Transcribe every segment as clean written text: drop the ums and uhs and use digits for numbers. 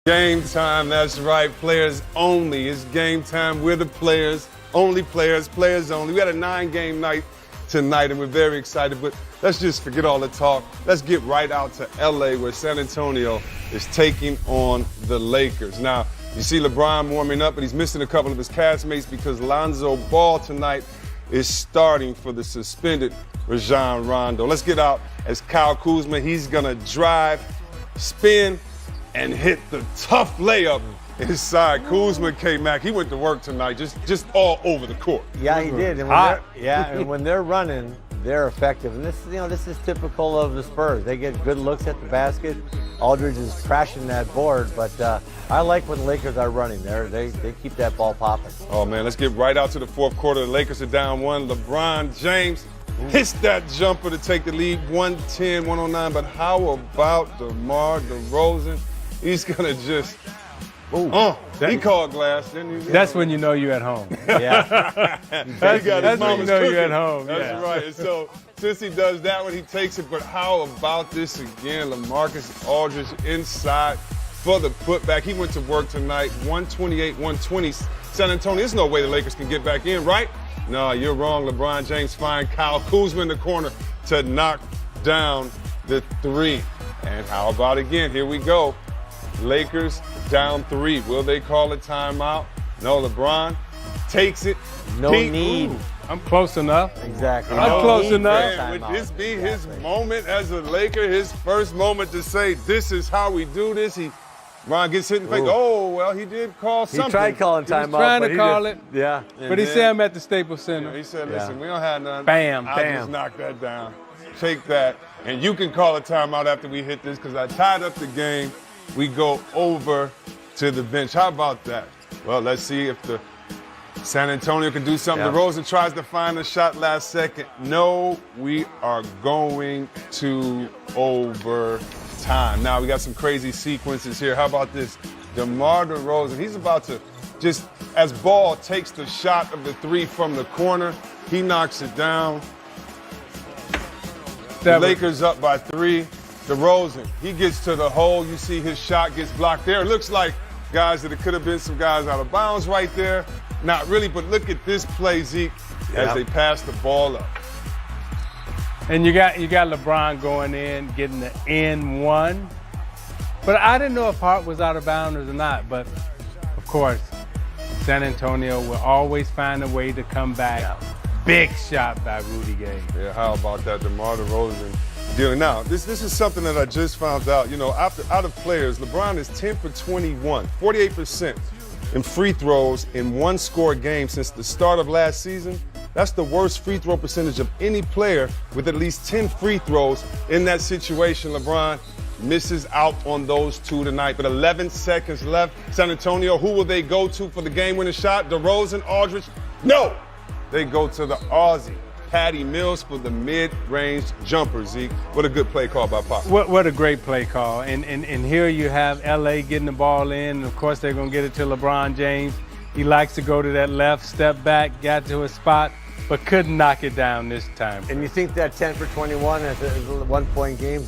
Game time, that's right. Players only. It's game time. We're the players, only players, players only. We had a 9-game night tonight, and we're very excited. But let's just forget all the talk. Let's get right out to L.A., where San Antonio is taking on the Lakers. Now, you see LeBron warming up, but he's missing a couple of his castmates because Lonzo Ball tonight is starting for the suspended Rajon Rondo. Let's get out as Kyle Kuzma. He's going to drive, spin, and hit the tough layup inside. Kuzma K-Mac, he went to work tonight, just all over the court. Yeah, he did. And when they're running, they're effective. And this is typical of the Spurs. They get good looks at the basket. Aldridge is crashing that board, but I like when the Lakers are running. They keep that ball popping. Oh man, let's get right out to the fourth quarter. The Lakers are down 1. LeBron James hits that jumper to take the lead, 110-109. But how about DeMar DeRozan? He's gonna just, he called glass, didn't he? That's when you know you're at home. Yeah. That's when you know you're at home. That's right. And so since he does that one, he takes it. But how about this again? LaMarcus Aldridge inside for the putback. He went to work tonight, 128-120. San Antonio, there's no way the Lakers can get back in, right? No, you're wrong. LeBron James finds Kyle Kuzma in the corner to knock down the 3. And how about again? Here we go. Lakers down 3. Will they call a timeout? No, LeBron takes it. No need. I'm close enough. Exactly. I'm close enough. Man, would this be his moment as a Laker, his first moment to say, this is how we do this? Ron gets hit in the face. Oh, well, he did call something. He tried calling timeout. He was trying to call it. Yeah. But he said I'm at the Staples Center. He said, listen, we don't have none. Bam, I'll bam. just knock that down. Take that. And you can call a timeout after we hit this because I tied up the game. We go over to the bench. How about that? Well, let's see if the San Antonio can do something. Yeah. DeRozan tries to find a shot last second. No, we are going to overtime. Now, we got some crazy sequences here. How about this? DeMar DeRozan, he's about to just, as Ball takes the shot of the 3 from the corner, he knocks it down. The Lakers up by 3. DeRozan, he gets to the hole. You see his shot gets blocked there. It looks like, guys, that it could have been some guys out of bounds right there. Not really, but look at this play, Zeke, as they pass the ball up. And you got LeBron going in, getting the N1. But I didn't know if Hart was out of bounds or not. But, of course, San Antonio will always find a way to come back. Yeah. Big shot by Rudy Gay. Yeah, how about that? DeMar DeRozan dealing. Now, this is something that I just found out. You know, out of players, LeBron is 10 for 21, 48% in free throws in one-score game since the start of last season. That's the worst free throw percentage of any player with at least 10 free throws in that situation. LeBron misses out on those 2 tonight, but 11 seconds left. San Antonio, who will they go to for the game-winning shot? DeRozan, Aldridge? No! They go to the Aussie, Patty Mills, for the mid-range jumper, Zeke. What a good play call by Pop. What a great play call. And here you have L.A. getting the ball in. And of course, they're going to get it to LeBron James. He likes to go to that left, step back, got to a spot, but couldn't knock it down this time. And you think that 10 for 21 as a one-point game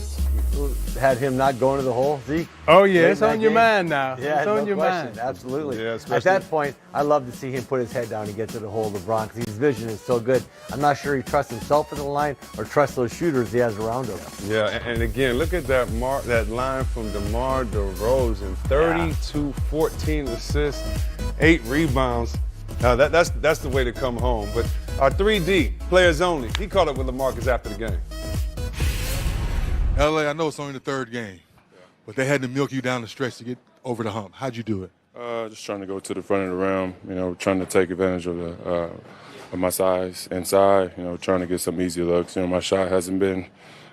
had him not going to the hole, Zeke? Oh, yeah, it's on your mind now. Yeah, it's on your mind. Absolutely. Yeah, at that point, I love to see him put his head down and get to the hole, LeBron, because his vision is so good. I'm not sure he trusts himself in the line or trusts those shooters he has around him. Yeah, and again, look at that line from DeMar DeRozan. 32, 14 assists, 8 rebounds. That's the way to come home. But our 3D, players only, he caught up with LaMarcus after the game. LA, I know it's only the 3rd game, but they had to milk you down the stretch to get over the hump. How'd you do it? Just trying to go to the front of the rim, trying to take advantage of my size inside, trying to get some easy looks. My shot hasn't been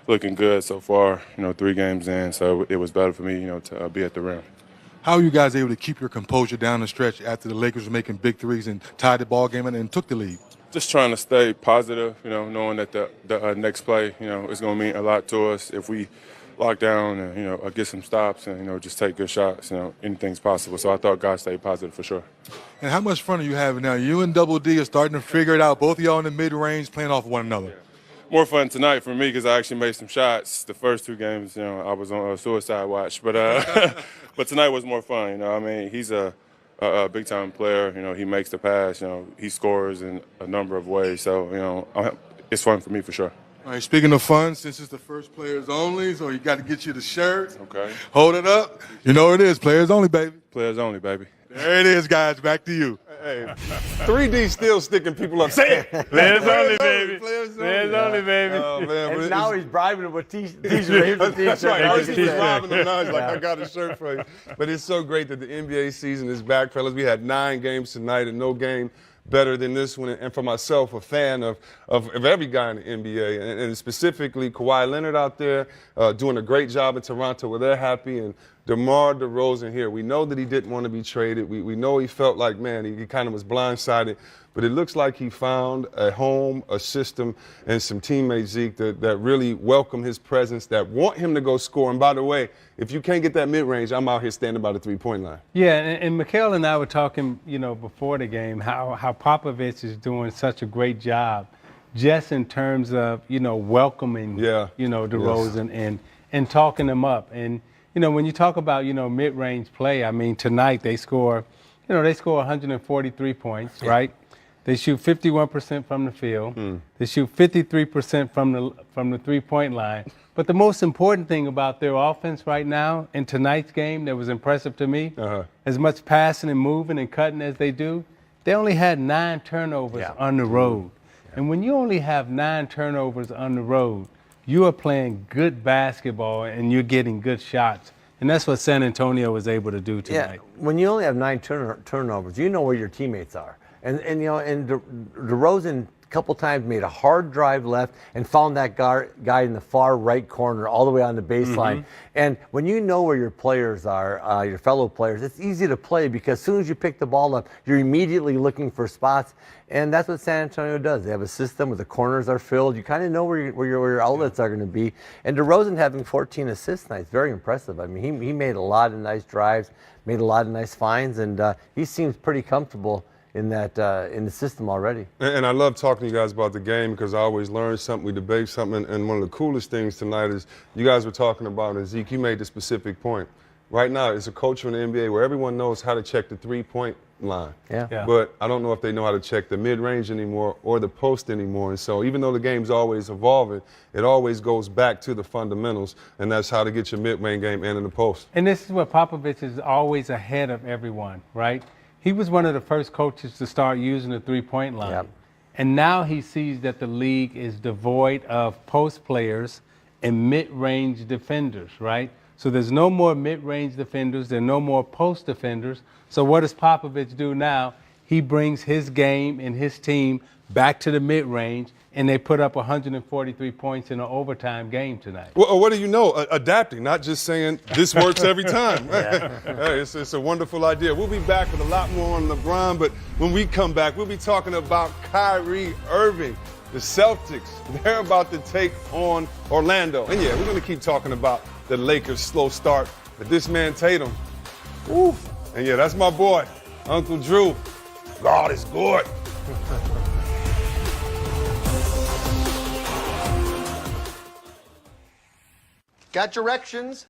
looking good so far, 3 games in, so it was better for me, to be at the rim. How are you guys able to keep your composure down the stretch after the Lakers were making big threes and tied the ball game and took the lead? Just trying to stay positive, knowing that the next play, is going to mean a lot to us. If we lock down and, get some stops and, just take good shots, anything's possible. So I thought guys stayed positive for sure. And how much fun are you having now? You and Double D are starting to figure it out. Both of y'all in the mid-range playing off one another. more fun tonight for me because I actually made some shots. The first 2 games, I was on a suicide watch, but but tonight was more fun. I mean, he's a big-time player. He makes the pass. He scores in a number of ways. So, it's fun for me for sure. All right, speaking of fun, since it's the first players only, so you got to get you the shirt. Okay. Hold it up. You know what it is, players only, baby. Players only, baby. There it is, guys. Back to you. Hey, 3D still sticking people up. Say it. Players only, baby. Players Players only, baby. Oh, man, but And now he's bribing him with t-shirt. That's right. I was T-shirt. just robbing them now. He's like, I got a shirt for you. But it's so great that the NBA season is back, fellas. We had 9 games tonight and no game better than this one. And for myself, a fan of every guy in the NBA, and specifically Kawhi Leonard out there doing a great job in Toronto where they're happy, and DeMar DeRozan here. We know that he didn't want to be traded. We know he felt like, man, he kind of was blindsided. But it looks like he found a home, a system, and some teammates, Zeke, that really welcome his presence, that want him to go score. And by the way, if you can't get that mid-range, I'm out here standing by the three-point line. Yeah, and McHale and I were talking, before the game, how Popovich is doing such a great job just in terms of, welcoming, DeRozan and talking him up. And, when you talk about, mid-range play, I mean, tonight they score 143 points, right? They shoot 51% from the field. They shoot 53% from the three-point line. But the most important thing about their offense right now in tonight's game that was impressive to me, as much passing and moving and cutting as they do, they only had 9 turnovers on the road. And when you only have 9 turnovers on the road, you are playing good basketball and you're getting good shots. And that's what San Antonio was able to do tonight. Yeah, when you only have 9 turnovers, you know where your teammates are. And DeRozan a couple times made a hard drive left and found that guy in the far right corner all the way on the baseline. And when you know where your players are, your fellow players, it's easy to play because as soon as you pick the ball up, you're immediately looking for spots. And that's what San Antonio does. They have a system where the corners are filled. You kind of know where your outlets are going to be. And DeRozan having 14 assists tonight is very impressive. I mean, he made a lot of nice drives, made a lot of nice finds, and he seems pretty comfortable in the system already. And I love talking to you guys about the game because I always learn something, we debate something, and one of the coolest things tonight is you guys were talking about, and Zeke, you made the specific point. Right now, it's a culture in the NBA where everyone knows how to check the three-point line. Yeah. But I don't know if they know how to check the mid-range anymore or the post anymore. And so even though the game's always evolving, it always goes back to the fundamentals, and that's how to get your mid-range game and in the post. And this is where Popovich is always ahead of everyone, right? He was one of the first coaches to start using the three-point line. Yep. And now he sees that the league is devoid of post players and mid-range defenders, right? So there's no more mid-range defenders. There are no more post defenders. So what does Popovich do now? He brings his game and his team back to the mid-range, and they put up 143 points in an overtime game tonight. Well, what do you know? Adapting, not just saying this works every time. Hey, it's a wonderful idea. We'll be back with a lot more on LeBron, but when we come back, we'll be talking about Kyrie Irving. The Celtics, they're about to take on Orlando. And yeah, we're going to keep talking about the Lakers' slow start. But this man, Tatum, woo. And yeah, that's my boy, Uncle Drew. God is good. Got directions?